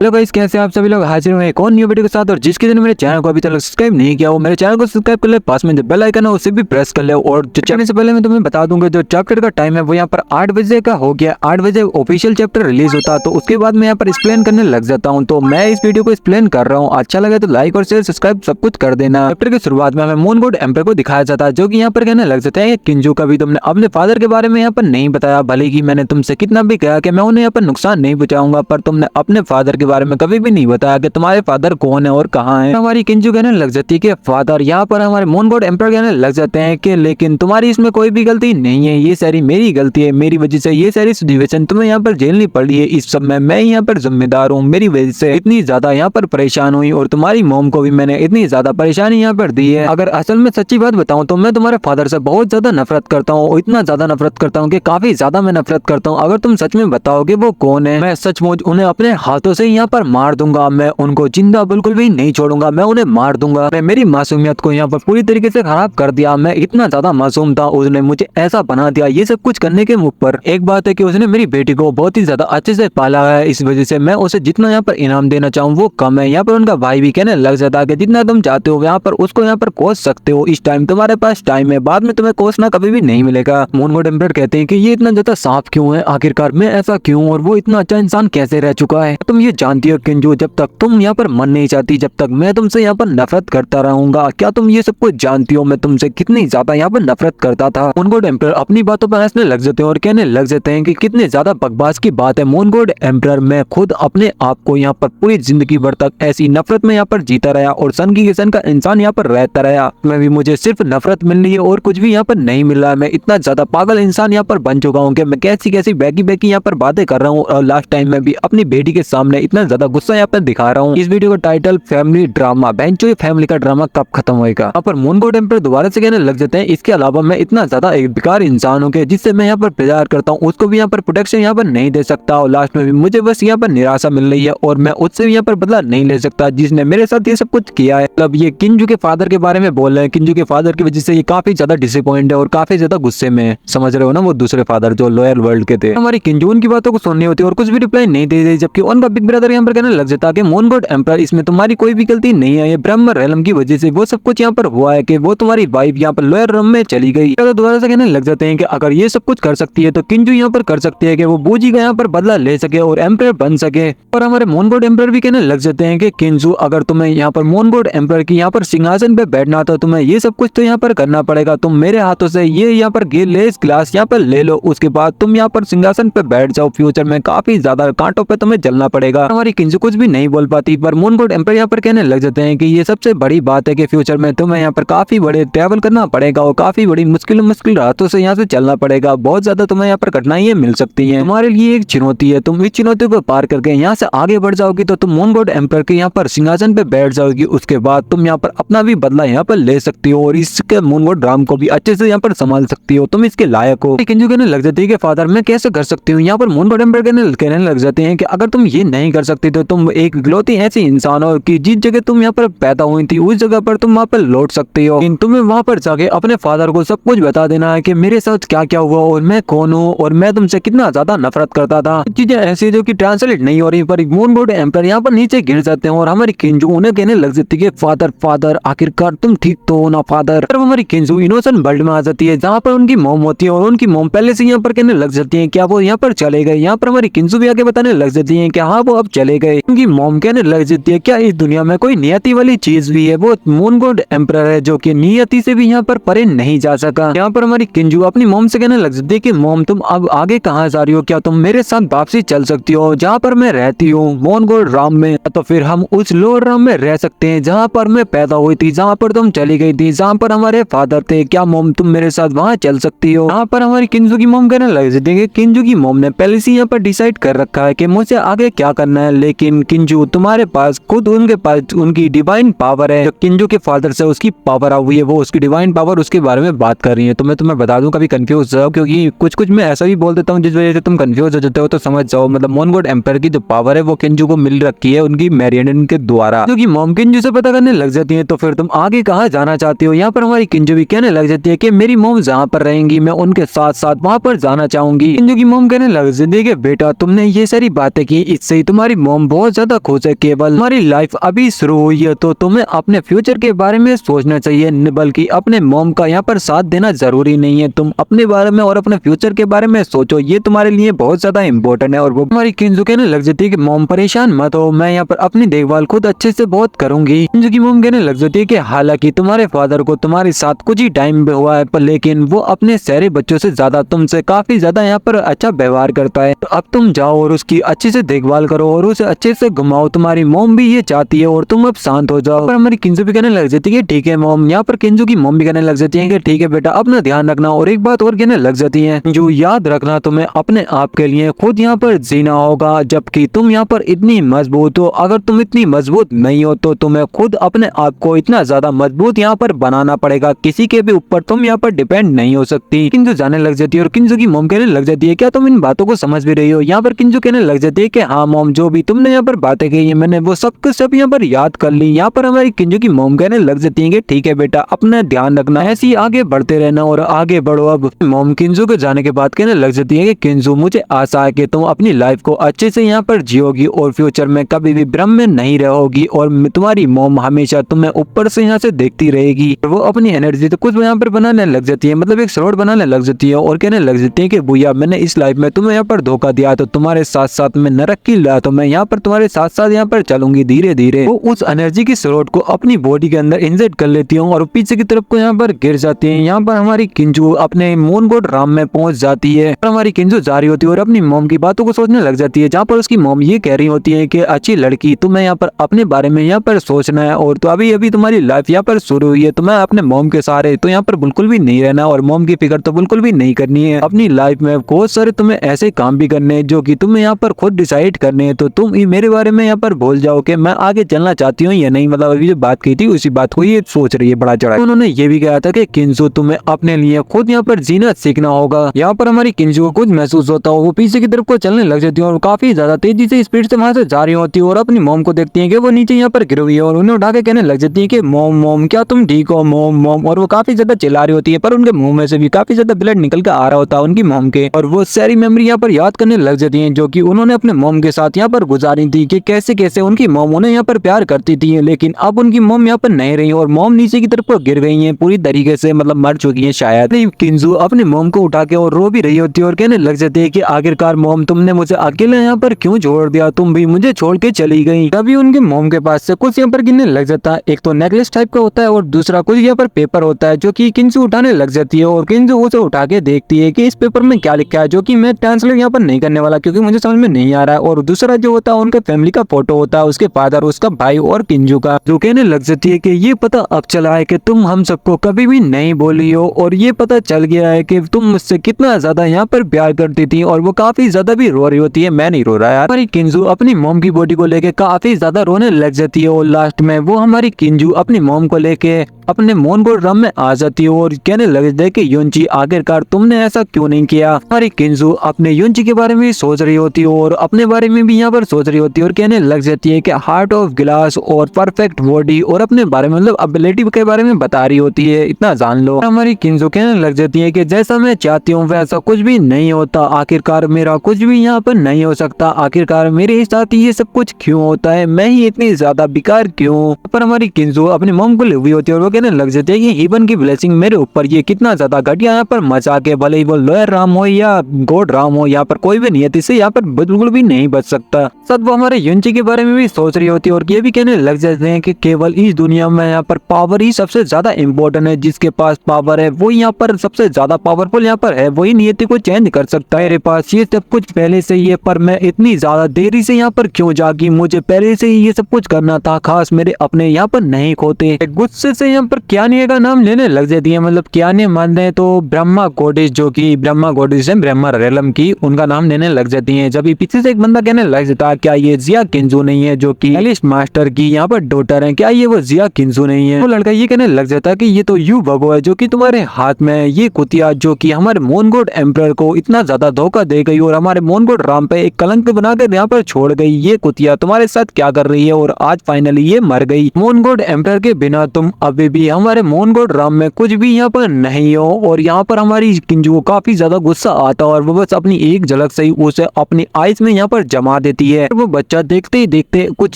Hello guys, कैसे आप सभी लोग हाजिर हुए एक और न्यू वीडियो के साथ। और जिसके दिन मेरे चैनल को अभी तक सब्सक्राइब नहीं किया हो, मेरे चैनल को सब्सक्राइब कर ले, पास में जो बेल आइकन है उसे भी प्रेस कर ले। और चैनल से पहले मैं तुम्हें बता दूंगा जो चैप्टर का टाइम है वो यहाँ पर 8 बजे का हो गया। 8 बजे ऑफिशियल चैप्टर रिलीज होता है, तो उसके बाद मैं यहाँ पर एक्सप्लेन करने लग जाता हूँ। तो मैं इस वीडियो को एक्सप्लेन कर रहा हूँ, अच्छा लगे तो लाइक और शेयर सब्सक्राइब सब कुछ कर देना। चैप्टर की शुरुआत में हमें मून गॉड एम्पर को दिखाया जाता है, जो की यहाँ पर कहने लग जाता है किंजू कभी तुमने अपने फादर के बारे में यहाँ पर नहीं बताया, भले ही मैंने तुमसे कितना भी कहा कि मैं उन्हें यहाँ पर नुकसान नहीं पहुंचाऊंगा, पर तुमने अपने फादर के बारे में कभी भी नहीं बताया कि तुम्हारे फादर कौन है और कहाँ है। हमारी किंजू कहने लग जाती है कि फादर, यहाँ पर हमारे मून गॉड एम्पर कहने लग जाते हैं कि लेकिन तुम्हारी इसमें कोई भी गलती नहीं है, ये सारी मेरी गलती है, मेरी वजह से ये सारी सिचुएशन तुम्हें यहाँ पर झेलनी पड़ी है। इस सब में मैं यहाँ पर जिम्मेदार हूँ, मेरी वजह से इतनी ज्यादा यहाँ पर परेशान हुई और तुम्हारी मॉम को भी मैंने इतनी ज्यादा परेशानी यहाँ पर दी है। अगर असल में सच्ची बात बताऊँ तो मैं तुम्हारे फादर से बहुत ज्यादा नफरत करता हूँ, इतना ज्यादा नफरत करता हूँ कि काफी ज्यादा मैं नफरत करता हूँ। अगर तुम सच में बताओगे वो कौन है, मैं सचमुच उन्हें अपने हाथों से यहाँ पर मार दूंगा, मैं उनको जिंदा बिल्कुल भी नहीं छोड़ूंगा, मैं उन्हें मार दूंगा। मैं मेरी मासूमियत को यहाँ पर पूरी तरीके से खराब कर दिया, मैं इतना ज्यादा मासूम था, उसने मुझे ऐसा बना दिया ये सब कुछ करने के मुख पर। एक बात है कि उसने मेरी बेटी को बहुत ही ज्यादा अच्छे से पाला है, इस वजह से मैं उसे जितना यहाँ पर इनाम देना चाहूँ वो कम है। यहाँ पर उनका भाई भी कहने लग जाता है कि जितना तुम चाहते हो यहाँ पर उसको यहाँ पर कोस सकते हो, इस टाइम तुम्हारे पास टाइम है, बाद में तुम्हें कोसना कभी भी नहीं मिलेगा। मून गॉड एम्पर कहते हैं कि ये इतना ज्यादा साफ क्यों है, आखिरकार मैं ऐसा क्यों और वो इतना अच्छा इंसान कैसे रह चुका है। तुम ये जानती हो किंजू, जब तक तुम यहाँ पर मन नहीं चाहती, जब तक मैं तुमसे यहाँ पर नफरत करता रहूंगा। क्या तुम ये सब कुछ जानती हो मैं तुमसे कितनी ज्यादा यहाँ पर नफरत करता था। मून गॉड एम्पर अपनी बातों पर हंसने लग जाते हैं और कहने लग जाते हैं कि कितने ज्यादा बकवास की बात है मून गॉड एम्पर, मैं खुद अपने आप को यहाँ पर पूरी जिंदगी भर तक ऐसी नफरत में यहाँ पर जीता रहा और सन की किस्म का इंसान यहाँ पर रहता रहा। मैं भी मुझे सिर्फ नफरत मिल रही है और कुछ भी यहाँ पर नहीं मिल रहा है। मैं इतना ज्यादा पागल इंसान यहाँ पर बन चुका हूँ कि मैं कैसी कैसी बैकी बैकी यहाँ पर बातें कर रहा हूँ और लास्ट टाइम में भी अपनी बेटी के सामने इतना ज्यादा गुस्सा यहाँ पर दिखा रहा हूँ। इस वीडियो का टाइटल फैमिली ड्रामा, बेंचो ये फैमिली का ड्रामा कब खत्म होएगा। यहाँ पर मून गॉड एम्पर दोबारा से कहने लग जाते हैं इसके अलावा मैं इतना ज्यादा एक बेकार इंसान हूँ कि जिससे मैं यहाँ पर प्यार करता हूँ उसको भी यहाँ पर प्रोटेक्शन यहाँ पर नहीं दे सकता और लास्ट में भी मुझे बस यहाँ पर निराशा मिल रही है और मैं उससे भी यहाँ पर बदला नहीं ले सकता जिसने मेरे साथ ये सब कुछ किया है। मतलब ये किंजू के फादर के बारे में बोल रहे हैं, किंजू के फादर की वजह से ये काफी ज्यादा डिसअपॉइंट है और काफी ज्यादा गुस्से में, समझ रहे हो ना, वो दूसरे फादर जो लॉयल वर्ल्ड के थे। हमारी किंजू उनकी बातों को सुननी होती है और कुछ भी रिप्लाई नहीं दे रही, जबकि उनका बिग ब्रदर यहाँ पर कहने लग जाता है मून गॉड एम्पर इसमें तुम्हारी कोई भी गलती नहीं है, ये ब्रह्म रेलम की वजह से वो सब कुछ यहाँ पर हुआ है कि वो तुम्हारी वाइफ यहाँ पर लोअर रूम में चली गई। तो दोबारा से कहने लग जाते हैं कि अगर ये सब कुछ कर सकती है तो किंजू यहाँ पर कर सकती है कि वो बूजी का यहाँ पर बदला ले सके और एम्पर बन सके। और हमारे मून गॉड एम्पर भी कहने लग जाते हैं कि किंजू अगर तुम्हें यहाँ पर मून गॉड एम्पर की यहाँ पर सिंहासन पे बैठना तो तुम्हें ये सब कुछ तो यहाँ पर करना पड़ेगा। तुम मेरे हाथों से ये यहाँ पर लेस ग्लास यहाँ पर ले लो, उसके बाद तुम यहाँ पर सिंहासन पे बैठ जाओ, फ्यूचर में काफी ज्यादा कांटों पे तुम्हें जलना पड़ेगा। हमारी किंजू कुछ भी नहीं बोल पाती, पर मून गॉड एम्पर यहाँ पर कहने लग जाते हैं कि ये सबसे बड़ी बात है कि फ्यूचर में तुम्हें यहाँ पर काफी बड़े ट्रैवल करना पड़ेगा और काफी बड़ी मुश्किल रास्तों से यहाँ से चलना पड़ेगा, बहुत ज्यादा तुम्हें यहाँ पर कठिनाइयां मिल सकती हैं। तुम्हारे लिए एक चुनौती है, तुम इस चुनौती को पार करके यहाँ से आगे बढ़ जाओगी तो तुम मून गॉड एम्पर के यहाँ पर सिंहासन पे बैठ जाओगी, उसके बाद तुम यहाँ पर अपना भी बदला यहाँ पर ले सकती हो और इसके मून गॉड ड्राम को भी अच्छे से यहाँ पर संभाल सकती हो, तुम इसके लायक हो। किंजू कहने लग जाती है कि फादर मैं कैसे कर सकती हूँ। यहाँ पर मून गॉड एम्पर कहने लग जाते हैं कि अगर तुम ये नहीं कर सकती तो तुम एक इकलौती ऐसी इंसान हो कि जिस जगह तुम यहाँ पर पैदा हुई थी उस जगह पर तुम वहाँ पर लौट सकती हो, लेकिन तुम्हें वहाँ पर जाके अपने फादर को सब कुछ बता देना है कि मेरे साथ क्या क्या हुआ और मैं कौन हूँ और मैं तुमसे कितना ज्यादा नफरत करता था। चीजें ऐसी जो कि ट्रांसलेट नहीं हो रही, पर मून गॉड एम्पर यहाँ पर नीचे गिर जाते हैं और हमारी किंजू उन्हें कहने लग जाती है फादर आखिरकार तुम ठीक तो हो ना फादर। हमारी किंजू इनोसेंट वर्ल्ड में आ जाती है जहाँ पर उनकी मॉम होती है और उनकी मॉम पहले से यहाँ पर कहने लग जाती है क्या वो यहाँ पर चले गए। यहाँ पर हमारी किंजू भी आगे बताने लग जाती है कि हाँ वो अब चले गए। उनकी मॉम कहने लग जाती है क्या इस दुनिया में कोई नियति वाली चीज भी है, वो मून गॉड एम्पर है जो कि नियति से भी यहाँ पर परे नहीं जा सका। यहाँ पर हमारी किंजू अपनी मॉम से कहने लग जाती है कि मॉम तुम अब आगे कहाँ जा रही हो, क्या तुम मेरे साथ वापसी चल सकती हो जहाँ पर मैं रहती हूँ मून गॉड राम में, तो फिर हम उस लोअर राम में रह सकते हैं जहाँ पर मैं पैदा हुई थी, जहाँ पर तुम चली गई थी, जहाँ पर हमारे फादर थे। क्या मॉम तुम मेरे साथ वहाँ चल सकती हो। यहाँ पर हमारी किंजू की मॉम कहने लग जाती है किंजू की मॉम ने पहले से यहाँ पर डिसाइड कर रखा है कि मुझे आगे क्या करना है, लेकिन किंजू तुम्हारे पास खुद उनके पास उनकी डिवाइन पावर है, जो किंजू के फादर से उसकी पावर आई हुई है, वो उसकी डिवाइन पावर उसके बारे में बात कर रही है। तो मैं तुम्हें बता दूं कभी कंफ्यूज जाओ, क्योंकि कुछ मैं ऐसा भी बोल देता हूँ जिस वजह से तुम कंफ्यूज हो जाते हो, तो समझ जाओ मतलब मून गॉड एम्पर की जो पावर है वो किंजू को मिल रखी है उनकी मैरियन के द्वारा, जो कि मॉम किंजू से पता करने लग जाती है। तो फिर तुम आगे कहाँ जाना चाहती हो। यहाँ पर हमारी किंजू भी कहने लग जाती है कि मेरी मॉम जहाँ पर रहेंगी मैं उनके साथ साथ वहाँ पर जाना चाहूंगी। किंजू की मॉम कहने लग जाती है कि बेटा तुमने ये सारी बातें की, इससे ही तुम्हारी तुम्हारी मॉम बहुत ज्यादा खुश है, केवल तुम्हारी लाइफ अभी शुरू हुई है तो तुम्हें अपने फ्यूचर के बारे में सोचना चाहिए, बल्कि अपने मॉम का यहाँ पर साथ देना जरूरी नहीं है। तुम अपने बारे में और अपने फ्यूचर के बारे में सोचो, ये तुम्हारे लिए बहुत ज्यादा इंपॉर्टेंट है। और वो हमारी किंजू कहने लग जाती है कि मॉम परेशान मत हो, मैं यहाँ पर अपनी देखभाल खुद अच्छे से बहुत करूंगी। किंजू की मॉम कहने लग जाती है कि हालांकि तुम्हारे फादर को तुम्हारे साथ कुछ ही टाइम हुआ है, पर लेकिन वो अपने सारे बच्चों से ज्यादा तुमसे काफी ज्यादा यहाँ पर अच्छा व्यवहार करता है। तो अब तुम जाओ और उसकी अच्छे से देखभाल करो और उसे अच्छे से घुमाओ, तुम्हारी मॉम भी ये चाहती है और तुम अब शांत हो जाओ। पर हमारी किंजू भी कहने लग जाती है ठीक है मॉम। यहाँ पर किंजू की मॉम भी कहने लग जाती है कि ठीक है बेटा, अपना ध्यान रखना। और एक बात और कहने लग जाती है, जो याद रखना तुम्हें अपने आप के लिए खुद यहाँ पर जीना होगा, जबकि तुम यहाँ पर इतनी मजबूत हो। अगर तुम इतनी मजबूत नहीं हो तो तुम्हें खुद अपने आप को इतना ज्यादा मजबूत यहाँ पर बनाना पड़ेगा, किसी के भी ऊपर तुम यहाँ पर डिपेंड नहीं हो सकती। किंजू जाने लग जाती है और किंजू की मॉम कहने लग जाती है क्या तुम इन बातों को समझ भी रही हो। यहाँ पर किंजू कहने लग जाती है कि हाँ मॉम, जो भी तुमने यहाँ पर बातें कही है मैंने वो सब कुछ सब यहाँ पर याद कर ली। यहाँ पर हमारी किंजू की मॉम कहने लग जाती है कि ठीक है बेटा, अपना ध्यान रखना, ऐसे ही आगे बढ़ते रहना और आगे बढ़ो। अब मॉम किंजू के जाने के बाद कहने लग जाती है कि किंजू, मुझे आशा है कि तुम अपनी लाइफ को अच्छे से यहाँ पर जियोगी और फ्यूचर में कभी भी भ्रम में नहीं रहोगी और तुम्हारी मॉम हमेशा तुम्हें ऊपर से यहाँ से देखती रहेगी। वो अपनी एनर्जी तो कुछ यहाँ पर बनाने लग जाती है, मतलब एक स्लॉट बनाने लग जाती है और कहने लग जाती है कि भैया, मैंने इस लाइफ में तुम्हें यहाँ पर धोखा दिया तो तुम्हारे साथ साथ में नरक की ला, तो मैं यहाँ पर तुम्हारे साथ साथ यहाँ पर चलूंगी धीरे धीरे। वो उस एनर्जी की स्लॉट को अपनी बॉडी के अंदर इंजेक्ट कर लेती हूँ और पीछे की तरफ को यहाँ पर गिर जाती है। यहाँ पर हमारी किंजू अपने मोनगोड राम में पहुंच जाती है और हमारी किंजू जा रही होती है और अपनी मॉम की बातों को सोचने लग जाती है, जहाँ पर उसकी मॉम ये कह रही होती है कि अच्छी लड़की, तुम्हें यहाँ पर अपने बारे में यहाँ पर सोचना है और तो अभी अभी तुम्हारी लाइफ यहाँ पर शुरू हुई है, तुम्हें अपने मॉम के सहारे तो यहाँ पर बिल्कुल भी नहीं रहना और मॉम की फिक्र तो बिल्कुल भी नहीं करनी है। अपनी लाइफ में बहुत सारे तुम्हें ऐसे काम भी करने हैं जो कि तुम्हें यहाँ पर खुद डिसाइड करने हैं, तो तुम मेरे बारे में यहाँ पर भूल जाओ कि मैं आगे चलना चाहती हूँ या नहीं। मतलब अभी जो बात की थी उसी बात को ये सोच रही है बड़ा चढ़ा। उन्होंने ये भी कहा था कि किंजू, तुम्हें अपने लिए खुद यहाँ पर जीना सीखना होगा। यहाँ पर हमारी किंजू को कुछ महसूस होता है, वो पीछे की तरफ को चलने लग जाती है और काफी ज्यादा तेजी से स्पीड से वहां से जा रही होती है और अपनी मॉम को देखती है कि वो नीचे यहाँ पर गिर हुई है और उन्हें उठा के कहने लग जाती है कि मॉम मॉम, क्या तुम ठीक हो मॉम मॉम। और वो काफी ज्यादा चिल्ला रही होती है, पर उनके मुंह में से भी काफी ज्यादा ब्लड निकल के आ रहा होता है उनकी मॉम के, और वो सारी मेमोरी यहाँ पर याद करने लग जाती है जो कि उन्होंने अपने मॉम के साथ यहाँ पर गुजारी थी, कि कैसे कैसे उनकी मॉम उन्हें यहाँ पर प्यार करती थी, लेकिन अब उनकी मॉम यहाँ पर नहीं रही और मॉम नीचे की तरफ को गिर गई है पूरी तरीके से, मतलब मर चुकी है शायद। किंजू अपनी मॉम को उठा के और रो भी रही होती है और कहने लग जाती है कि आखिरकार मॉम, तुमने मुझे अकेले यहाँ पर क्यों छोड़ दिया, तुम भी मुझे छोड़ के चली गई। तभी उनके मॉम के पास से कुछ यहाँ पर गिरने लग जाता है, एक तो नेकलेस टाइप का होता है और दूसरा कुछ यहाँ पर पेपर होता है जो कि किंजू उठाने लग जाती है और किंजू उसे उठा के देखती है कि इस पेपर में क्या लिखा है, जो कि मैं ट्रांसलेट यहाँ पर नहीं करने वाला क्योंकि मुझे समझ में नहीं आ रहा है। और दूसरा जो होता है उनके फैमिली का फोटो होता है, उसके फादर, उसका भाई और किंजू का, जो कहने लग जाती है कि ये पता अब चला है कि तुम हम सबको कभी भी नहीं बोली हो और ये पता चल गया है कि तुम मुझसे कितना ज्यादा यहाँ पर प्यार करती थी। और वो काफी ज्यादा भी रो रही होती है, मैं नहीं रो रहा यार। हमारी किंजू अपनी मॉम की बॉडी को लेके काफी ज्यादा रोने लग जाती है और लास्ट में वो हमारी किंजू अपनी मॉम को लेके अपने मोनगोड राम में आ जाती है और कहने लग जाती है कि युनची, आखिरकार तुमने ऐसा क्यों नहीं किया। हमारी किंजू अपने युनची के बारे में सोच रही होती है और अपने बारे में भी यहाँ पर सोच रही होती है और कहने लग जाती है कि हार्ट ऑफ ग्लास और परफेक्ट बॉडी और अपने बारे में, मतलब एबिलिटी के बारे में बता रही होती है, इतना जान लो। हमारी किंजू कहने लग जाती है कि जैसा मैं चाहती हूँ वैसा कुछ भी नहीं होता, आखिरकार मेरा कुछ भी यहाँ पर नहीं हो सकता, आखिरकार मेरे साथ ये सब कुछ क्यों होता है, मैं ही इतनी ज्यादा बेकार क्यों। पर हमारी किंजू अपनी मॉम को हुई होती है और वो कहने लग जाती है कि हिबन की ब्लेसिंग मेरे ऊपर ये कितना ज्यादा घटिया यहाँ पर मचा के, भले ही वो लॉयर राम हो या गॉड राम हो, यहाँ पर कोई भी नियति से यहाँ पर बिल्कुल भी नहीं बच सकता। सद वो हमारे युनची के बारे में भी सोच रही होती है और ये भी कहने लग जाते हैं कि केवल इस दुनिया में यहाँ पर पावर ही सबसे ज्यादा इम्पोर्टेंट है, जिसके पास पावर है वो यहाँ पर सबसे ज्यादा पावरफुल यहाँ पर है, वही नियति को चेंज कर सकता है। मेरे पास ये सब कुछ पहले से ही है, पर मैं इतनी ज्यादा देरी से यहाँ पर क्यों जागी, मुझे पहले से ही ये सब कुछ करना था, खास मेरे अपने यहाँ पर नहीं खोते। गुस्से से यहाँ पर कियाने का नाम लेने लग जाती है, मतलब कियाने मान रहे तो ब्रह्मा गॉडेस, जो कि ब्रह्मा गॉडेस है ब्रह्मा रेलम की, उनका नाम लेने लग जाती है। जब पीछे से एक बंदा कहने लग जाता है क्या ये जिया किंजू नहीं है, जो कि एलिस मास्टर की यहाँ पर डॉटर है, क्या ये वो जिया किंजू नहीं है। वो लड़का ये कहने लग जाता है कि ये तो यू बगो है जो कि तुम्हारे हाथ में है, ये कुतिया जो कि हमारे मोनगोड एम्परर को इतना ज्यादा धोखा दे गई और हमारे मोनगोड राम पे एक कलंक बनाकर यहाँ पर छोड़ गई, ये कुतिया तुम्हारे साथ क्या कर रही है और आज फाइनली ये मर गई। मोनगोड एम्परर के बिना तुम अभी भी हमारे मोनगोड राम में कुछ भी यहाँ पर नहीं हो। और यहाँ पर हमारी किंजू को काफी ज्यादा गुस्सा आता है और वो बस अपनी एक झलक से ही उसे अपनी आइज में यहाँ पर जमा देती देती है। वो बच्चा देखते ही देखते कुछ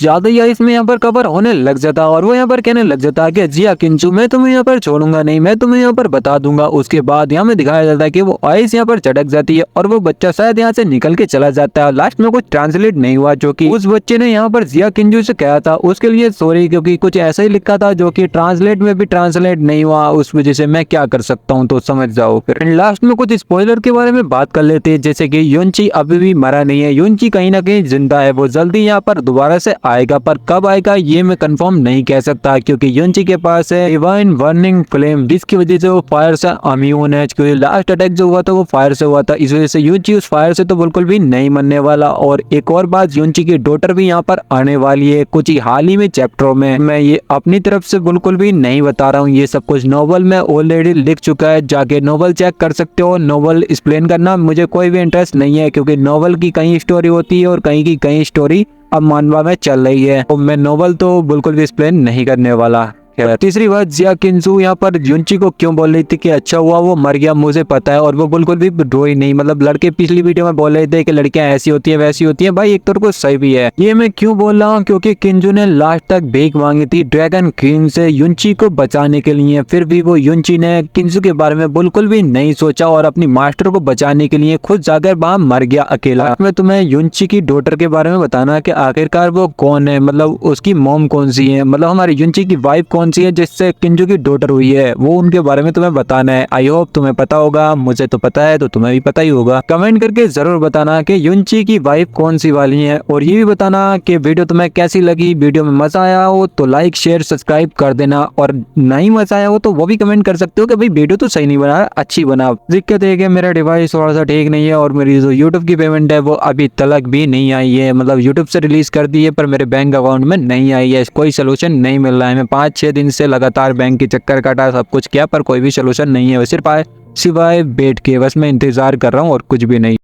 ज्यादा ही इसमें यहाँ पर कवर होने लग जाता और वो यहाँ पर कहने लग जाता कि जिया किंचू मैं तुम्हें यहाँ पर छोड़ूंगा नहीं, मैं तुम्हें यहाँ पर बता दूंगा। उसके बाद यहाँ में दिखाया जाता है कि वो आइस यहाँ पर चटक जाती है और वो बच्चा शायद यहाँ से निकल के चला जाता है। लास्ट में कुछ ट्रांसलेट नहीं हुआ, जो कि उस बच्चे ने यहाँ पर जिया किंचू से कहा था, उसके लिए सॉरी, क्योंकि कुछ ऐसा ही लिखा था जो कि ट्रांसलेट में भी ट्रांसलेट नहीं हुआ, उस वजह से मैं क्या कर सकता हूँ, तो समझ जाओ। फिर लास्ट में कुछ स्पॉइलर के बारे में बात कर लेते हैं, जैसे कि युनची अभी भी मरा नहीं है, युनची कहीं ना कहीं जिंदा है, वो जल्दी यहाँ पर दोबारा से आएगा, पर कब आएगा ये मैं कंफर्म नहीं कह सकता, क्योंकि युनची के पास है डिवाइन बर्निंग फ्लेम, जिसकी वजह से वो फायर से इम्यून है, क्योंकि लास्ट अटैक जो हुआ था वो फायर से हुआ था, इस वजह से युनची उस फायर से तो बिल्कुल भी नहीं मरने वाला। और एक और बात, युनची की डॉटर भी यहाँ पर आने वाली है कुछ ही हाल ही में चैप्टरों में। मैं ये अपनी तरफ से बिल्कुल भी नहीं बता रहा हूँ, ये सब कुछ नोवेल में ऑलरेडी लिख चुका है, जाके नोवेल चेक कर सकते हो। नोवेल एक्सप्लेन करना मुझे कोई भी इंटरेस्ट नहीं है, क्योंकि नोवेल की कहीं स्टोरी होती है और कहीं की कहीं स्टोरी अब मानवा में चल रही है, तो मैं नोवेल तो बिल्कुल भी एक्सप्लेन नहीं करने वाला। तीसरी बात, जिया किंचू यहाँ पर युनची को क्यों बोल रही थी कि अच्छा हुआ वो मर गया, मुझे पता है, और वो बिल्कुल भी रोई नहीं। मतलब लड़के पिछली वीडियो में बोल रहे थे कि लड़कियां ऐसी होती है वैसी होती है, भाई एक तरह को सही भी है। ये मैं क्यों बोल रहा हूँ, क्योंकि किंचू ने लास्ट तक भीख मांगी थी ड्रैगन किंग से युनची को बचाने के लिए, फिर भी वो युनची ने किंचू के बारे में बिल्कुल भी नहीं सोचा और अपनी मास्टर को बचाने के लिए खुद जाकर वहां मर गया अकेला। मैं तुम्हें युनची की डॉटर के बारे में बताना कि आखिरकार वो कौन है, मतलब उसकी मॉम कौन सी है, मतलब हमारी युनची की वाइफ कौन सी है जिससे किंचू की डॉटर हुई है, वो उनके बारे में तुम्हें बताना है। आई होप तुम्हें पता होगा, मुझे तो पता है तो तुम्हें भी पता ही होगा। कमेंट करके जरूर बताना कि युनची की वाइफ कौन सी वाली है, और ये भी बताना कि वीडियो तुम्हें कैसी लगी। वीडियो में मजा आया हो तो लाइक शेयर सब्सक्राइब कर देना, और नहीं मजा आया हो तो वो भी कमेंट कर सकते हो कि भाई वीडियो तो सही नहीं बना, अच्छी बना। दिक्कत है कि मेरा डिवाइस थोड़ा सा ठीक नहीं है और मेरी जो यूट्यूब की पेमेंट है वो अभी तक भी नहीं आई है, मतलब यूट्यूब से रिलीज कर दी है पर मेरे बैंक अकाउंट में नहीं आई है, कोई सोल्यूशन नहीं मिल रहा है। मैं 5-6 दिन से लगातार बैंक के चक्कर काटा, सब कुछ किया, पर कोई भी सोल्यूशन नहीं है, सिर्फ सिवाय बैठ के बस मैं इंतजार कर रहा हूँ और कुछ भी नहीं।